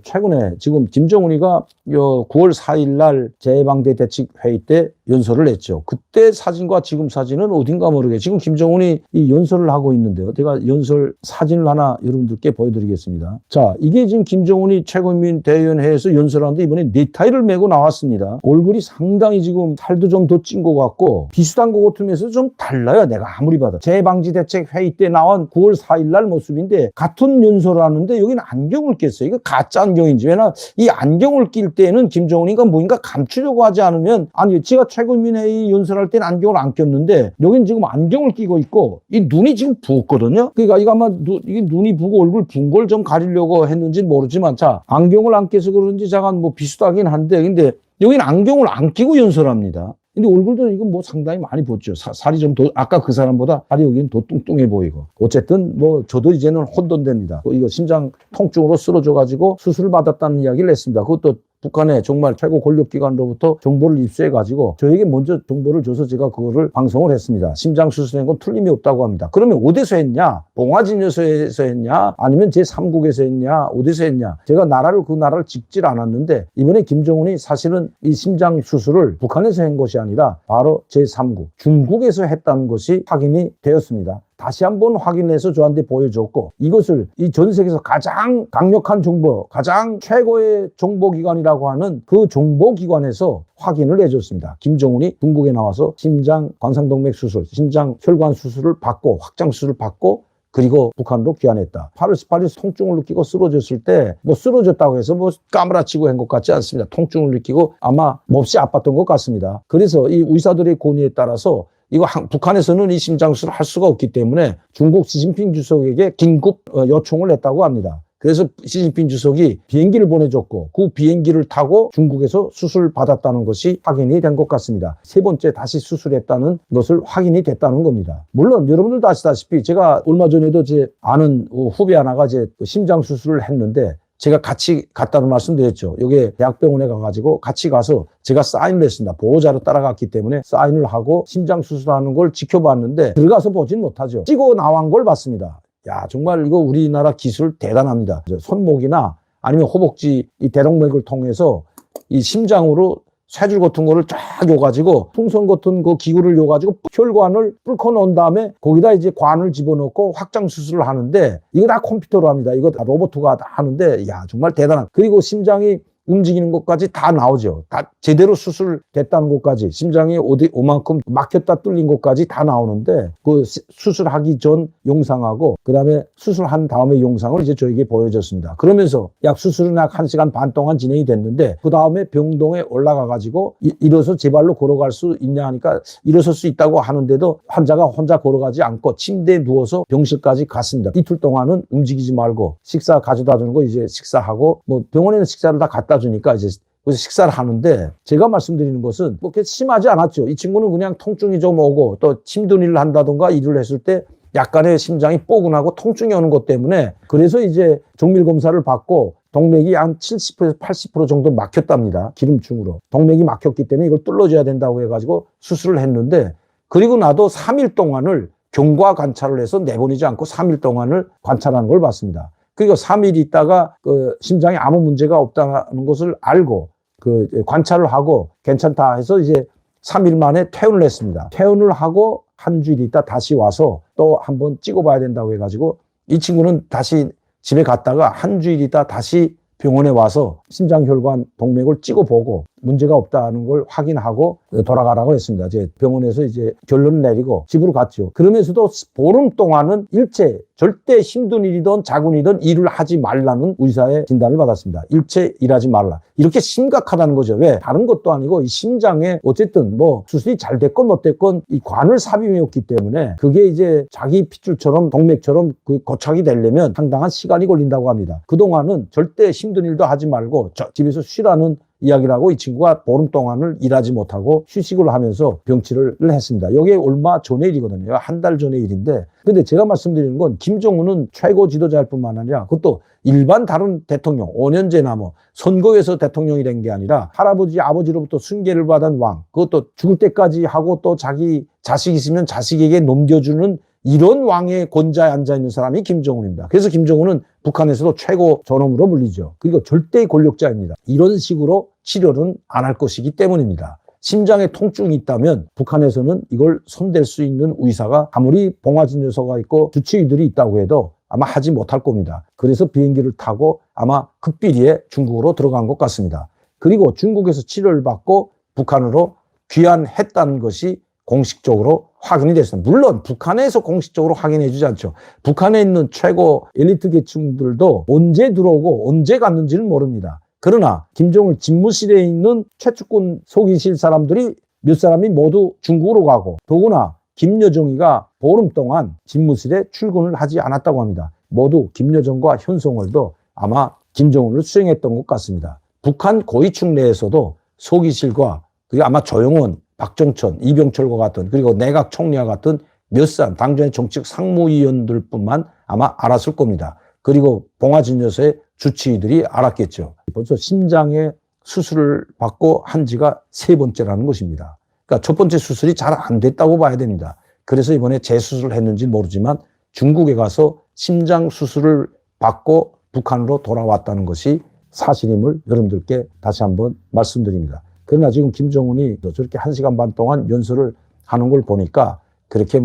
최근에 지금 김정은이가 9월 4일 날 제1방대 대책 회의 때 연설을 했죠. 그때 사진과 지금 사진은 어딘가 모르게 지금 김정은이 이 연설을 하고 있는데요. 제가 연설 사진을 하나 여러분들께 보여드리겠습니다. 자, 이게 지금 김정은이 최고인민 대의원회에서 연설하는데 이번에 넥타이를 메고 나왔습니다. 얼굴이 상당히 지금 살도 좀 더 찐 것 같고 비슷한 것 같으면서 좀 달라요. 내가 아무리 봐도. 재방지 대책 회의 때 나온 9월 4일 날 모습인데 같은 연설을 하는데 여기는 안경을 꼈어요. 이거 가짜 안경인지. 왜냐 이 안경을 낄 때는 김정은이가 뭔가 감추려고 하지 않으면 아니 제가 최고인민회의 연설할 때는 안경을 안 꼈는데 여긴 지금 안경을 끼고 있고 이 눈이 지금 부었거든요. 그러니까 이거 아마 이게 눈이 부고 얼굴 분 걸 좀 가리려고 했는지는 모르지만 자 안경을 안 껴서 그런지 잠깐 뭐 비슷하긴 한데 근데 여기는 안경을 안 끼고 연설합니다. 근데 얼굴도 이건 뭐 상당히 많이 부었죠. 살이 좀 더, 아까 그 사람보다 살이 여기는 더 뚱뚱해 보이고. 어쨌든 뭐 저도 이제는 혼돈됩니다. 이거 심장 통증으로 쓰러져가지고 수술을 받았다는 이야기를 했습니다. 그것도 북한의 정말 최고 권력기관으로부터 정보를 입수해가지고 저에게 먼저 정보를 줘서 제가 그거를 방송을 했습니다. 심장 수술한 건 틀림이 없다고 합니다. 그러면 어디서 했냐? 봉화진료소에서 했냐? 아니면 제3국에서 했냐? 어디서 했냐? 제가 그 나라를 찍질 않았는데 이번에 김정은이 사실은 이 심장 수술을 북한에서 한 것이 아니라 바로 제3국, 중국에서 했다는 것이 확인이 되었습니다. 다시 한번 확인해서 저한테 보여줬고 이것을 이 전 세계에서 가장 강력한 정보, 가장 최고의 정보기관이라고 하는 그 정보기관에서 확인을 해줬습니다. 김정은이 중국에 나와서 심장 관상동맥 수술, 심장 혈관 수술을 받고 확장 수술을 받고 그리고 북한으로 귀환했다. 8월 18일 통증을 느끼고 쓰러졌을 때 뭐 쓰러졌다고 해서 뭐 까무라치고 한 것 같지 않습니다. 통증을 느끼고 아마 몹시 아팠던 것 같습니다. 그래서 이 의사들의 권유에 따라서 이거 북한에서는 이 심장 수술을 할 수가 없기 때문에 중국 시진핑 주석에게 긴급 요청을 했다고 합니다. 그래서 시진핑 주석이 비행기를 보내줬고 그 비행기를 타고 중국에서 수술을 받았다는 것이 확인이 된 것 같습니다. 세 번째 다시 수술했다는 것을 확인이 됐다는 겁니다. 물론 여러분들도 아시다시피 제가 얼마 전에도 제 아는 후배 하나가 제 심장 수술을 했는데 제가 같이 갔다는 말씀드렸죠. 여기 대학병원에 가가지고 같이 가서 제가 사인을 했습니다. 보호자로 따라갔기 때문에 사인을 하고 심장 수술하는 걸 지켜봤는데 들어가서 보진 못하죠. 찍어 나온 걸 봤습니다. 야 정말 이거 우리나라 기술 대단합니다. 손목이나 아니면 허벅지 이 대동맥을 통해서 이 심장으로 쇠줄 같은 거를 쫙 요가지고 풍선 같은 그 기구를 요가지고 혈관을 뚫고 놓은 다음에 거기다 이제 관을 집어넣고 확장 수술을 하는데 이거 다 컴퓨터로 합니다. 이거 다 로봇가 다 하는데 야 정말 대단한. 그리고 심장이 움직이는 것까지 다 나오죠. 다 제대로 수술됐다는 것까지 심장이 어디만큼 막혔다 뚫린 것까지 다 나오는데 그 수술하기 전 영상하고 그다음에 수술한 다음에 영상을 이제 저에게 보여줬습니다. 그러면서 약 수술은 약 1시간 반 동안 진행이 됐는데 그 다음에 병동에 올라가 가지고 일어서 제 발로 걸어갈 수 있냐 하니까 일어설 수 있다고 하는데도 환자가 혼자 걸어가지 않고 침대에 누워서 병실까지 갔습니다. 이틀 동안은 움직이지 말고 식사 가져다 주는 거 이제 식사하고 뭐 병원에는 식사를 다 갖다 주니까 이제 그래서 식사를 하는데 제가 말씀드리는 것은 뭐 그렇게 심하지 않았죠. 이 친구는 그냥 통증이 좀 오고 또 힘든 일을 한다던가 일을 했을 때 약간의 심장이 뻐근하고 통증이 오는 것 때문에 그래서 이제 정밀 검사를 받고 동맥이 한 70%에서 80% 정도 막혔답니다. 기름충으로. 동맥이 막혔기 때문에 이걸 뚫어줘야 된다고 해가지고 수술을 했는데 그리고 나도 3일 동안을 경과 관찰을 해서 내보내지 않고 3일 동안을 관찰하는 걸 봤습니다. 그리고 3일 있다가 그 심장에 아무 문제가 없다는 것을 알고 그 관찰을 하고 괜찮다 해서 이제 3일 만에 퇴원을 했습니다. 퇴원을 하고 한 주일 있다 다시 와서 또 한번 찍어봐야 된다고 해가지고 이 친구는 다시 집에 갔다가 한 주일 있다 다시 병원에 와서 심장혈관 동맥을 찍어보고 문제가 없다는 걸 확인하고 돌아가라고 했습니다. 이제 병원에서 이제 결론을 내리고 집으로 갔죠. 그러면서도 보름 동안은 일체 절대 힘든 일이든 작은 일이든 일을 하지 말라는 의사의 진단을 받았습니다. 일체 일하지 말라. 이렇게 심각하다는 거죠. 왜? 다른 것도 아니고 이 심장에 어쨌든 뭐 수술이 잘 됐건 못 됐건 이 관을 삽입해왔기 때문에 그게 이제 자기 핏줄처럼 동맥처럼 그 고착이 되려면 상당한 시간이 걸린다고 합니다. 그동안은 절대 힘든 일도 하지 말고 집에서 쉬라는 이야기라고 이 친구가 보름 동안을 일하지 못하고 휴식을 하면서 병치를 했습니다. 이게 얼마 전의 일이거든요. 한 달 전의 일인데 근데 제가 말씀드리는 건 김정은은 최고 지도자일 뿐만 아니라 그것도 일반 다른 대통령 5년제나 뭐 선거에서 대통령이 된 게 아니라 할아버지 아버지로부터 승계를 받은 왕 그것도 죽을 때까지 하고 또 자기 자식 있으면 자식에게 넘겨주는 이런 왕의 권좌에 앉아있는 사람이 김정은입니다. 그래서 김정은은 북한에서도 최고 존엄으로 불리죠. 그리고 절대 권력자입니다. 이런 식으로 치료는 안 할 것이기 때문입니다. 심장에 통증이 있다면 북한에서는 이걸 손댈 수 있는 의사가 아무리 봉화진 여사가 있고 주치의들이 있다고 해도 아마 하지 못할 겁니다. 그래서 비행기를 타고 아마 급비리에 중국으로 들어간 것 같습니다. 그리고 중국에서 치료를 받고 북한으로 귀환했다는 것이 공식적으로 확인이 됐습니다. 물론 북한에서 공식적으로 확인해 주지 않죠. 북한에 있는 최고 엘리트 계층들도 언제 들어오고 언제 갔는지는 모릅니다. 그러나 김정일 집무실에 있는 최측근 속이실 사람들이 몇 사람이 모두 중국으로 가고, 더구나 김여정이가 보름 동안 집무실에 출근을 하지 않았다고 합니다. 모두 김여정과 현송월도 아마 김정은을 수행했던 것 같습니다. 북한 고위층 내에서도 속이실과 그리고 아마 조영원, 박정천, 이병철과 같은, 그리고 내각 총리와 같은 몇 사람, 당전의 정책 상무위원들뿐만 아마 알았을 겁니다. 그리고 봉화진 여사의 주치의들이 알았겠죠. 벌써 심장에 수술을 받고 한 지가 3번째라는 것입니다. 그러니까 첫 번째 수술이 잘 안 됐다고 봐야 됩니다. 그래서 이번에 재수술을 했는지 모르지만 중국에 가서 심장 수술을 받고 북한으로 돌아왔다는 것이 사실임을 여러분들께 다시 한번 말씀드립니다. 그러나 지금 김정은이 저렇게 1시간 반 동안 연설을 하는 걸 보니까 그렇게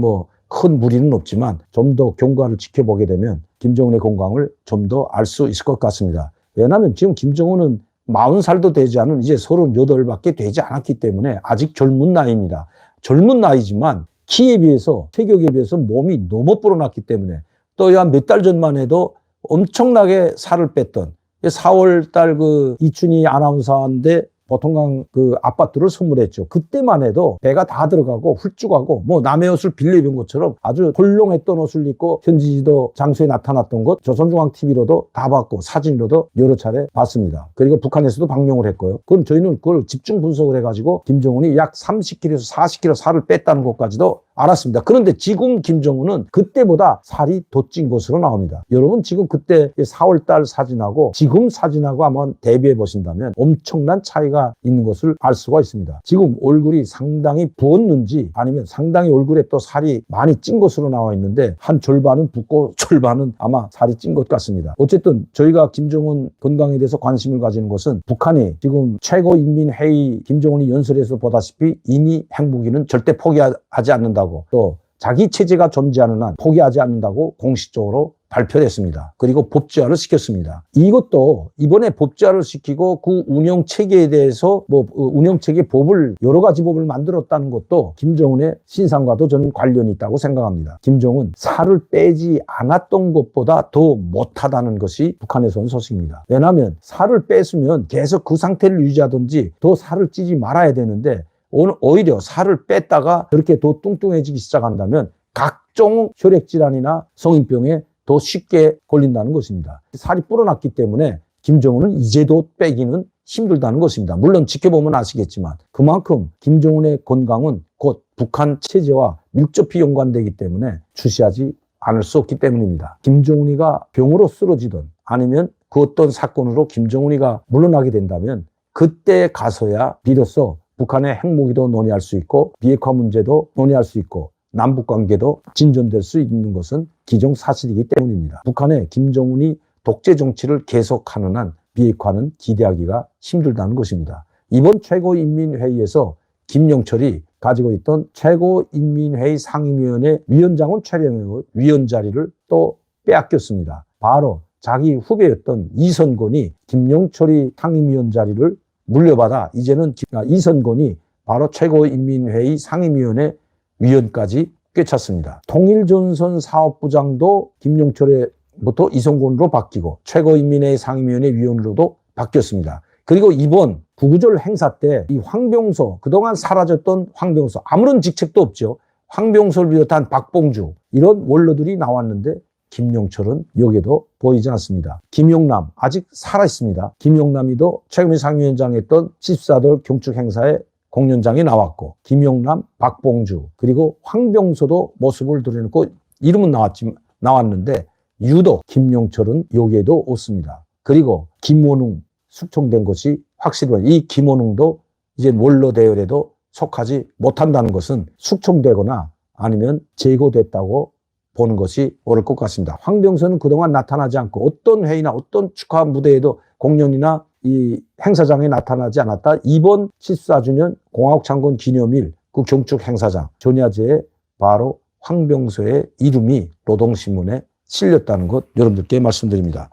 큰 무리는 없지만 좀 더 경과를 지켜보게 되면 김정은의 건강을 좀 더 알 수 있을 것 같습니다. 왜냐하면 지금 김정은은 40살도 되지 않은 이제 38밖에 되지 않았기 때문에 아직 젊은 나이입니다. 젊은 나이지만 키에 비해서, 체격에 비해서 몸이 너무 불어났기 때문에, 또 한 몇 달 전만 해도 엄청나게 살을 뺐던 4월 달 이춘희 아나운서인데 보통강 아파트를 선물했죠. 그때만 해도 배가 다 들어가고 훌쭉하고 남의 옷을 빌려 입은 것처럼 아주 헐렁했던 옷을 입고 현지지도 장소에 나타났던 것 조선중앙TV로도 다 봤고 사진으로도 여러 차례 봤습니다. 그리고 북한에서도 방영을 했고요. 그럼 저희는 그걸 집중 분석을 해가지고 김정은이 약 30kg에서 40kg 살을 뺐다는 것까지도 알았습니다. 그런데 지금 김정은은 그때보다 살이 더 찐 것으로 나옵니다. 여러분 지금 그때 4월달 사진하고 지금 사진하고 한번 대비해 보신다면 엄청난 차이가 있는 것을 알 수가 있습니다. 지금 얼굴이 상당히 부었는지 아니면 상당히 얼굴에 또 살이 많이 찐 것으로 나와 있는데 한 절반은 붓고 절반은 아마 살이 찐 것 같습니다. 어쨌든 저희가 김정은 건강에 대해서 관심을 가지는 것은 북한이 지금 최고인민회의 김정은이 연설에서 보다시피 이미 핵무기는 절대 포기하지 않는다고, 또 자기 체제가 존재하는 한 포기하지 않는다고 공식적으로 발표했습니다. 그리고 법제화를 시켰습니다. 이것도 이번에 법제화를 시키고 그 운영체계에 대해서 운영체계 법을 여러 가지 법을 만들었다는 것도 김정은의 신상과도 저는 관련이 있다고 생각합니다. 김정은 살을 빼지 않았던 것보다 더 못하다는 것이 북한에서 온 소식입니다. 왜냐하면 살을 뺐으면 계속 그 상태를 유지하든지 더 살을 찌지 말아야 되는데 오히려 살을 뺐다가 그렇게 더 뚱뚱해지기 시작한다면 각종 혈액질환이나 성인병에 더 쉽게 걸린다는 것입니다. 살이 불어났기 때문에 김정은은 이제도 빼기는 힘들다는 것입니다. 물론 지켜보면 아시겠지만 그만큼 김정은의 건강은 곧 북한 체제와 밀접히 연관되기 때문에 주시하지 않을 수 없기 때문입니다. 김정은이가 병으로 쓰러지든 아니면 그 어떤 사건으로 김정은이가 물러나게 된다면 그때 가서야 비로소 북한의 핵무기도 논의할 수 있고 비핵화 문제도 논의할 수 있고 남북관계도 진전될 수 있는 것은 기정사실이기 때문입니다. 북한의 김정은이 독재 정치를 계속하는 한 비핵화는 기대하기가 힘들다는 것입니다. 이번 최고인민회의에서 김영철이 가지고 있던 최고인민회의 상임위원회 위원장은 최령의 위원 자리를 또 빼앗겼습니다. 바로 자기 후배였던 이선건이 김영철이 상임위원 자리를 물려받아 이제는 이선건이 바로 최고인민회의 상임위원회 위원까지 꿰찼습니다. 통일전선 사업부장도 김영철부터 이선건으로 바뀌고 최고인민회의 상임위원회 위원으로도 바뀌었습니다. 그리고 이번 구구절 행사 때 이 황병서, 그동안 사라졌던 황병서, 아무런 직책도 없죠. 황병서를 비롯한 박봉주 이런 원로들이 나왔는데 김영철은 여기에도 보이지 않습니다. 김용남 아직 살아있습니다. 김용남이도 최고인민회의 상임위원장 했던 14돌 경축 행사에 공연장에 나왔고 김용남, 박봉주 그리고 황병서도 모습을 드러내고 이름은 나왔는데 유독 김영철은 여기에도 없습니다. 그리고 김원웅 숙청된 것이 확실히 이 김원웅도 이제 원로 대열에도 속하지 못한다는 것은 숙청되거나 아니면 제거됐다고 보는 것이 옳을 것 같습니다. 황병서는 그동안 나타나지 않고 어떤 회의나 어떤 축하 무대에도 공연이나 이 행사장에 나타나지 않았다. 이번 74주년 공화국창건 기념일 그 경축 행사장 전야제에 바로 황병서의 이름이 노동신문에 실렸다는 것 여러분들께 말씀드립니다.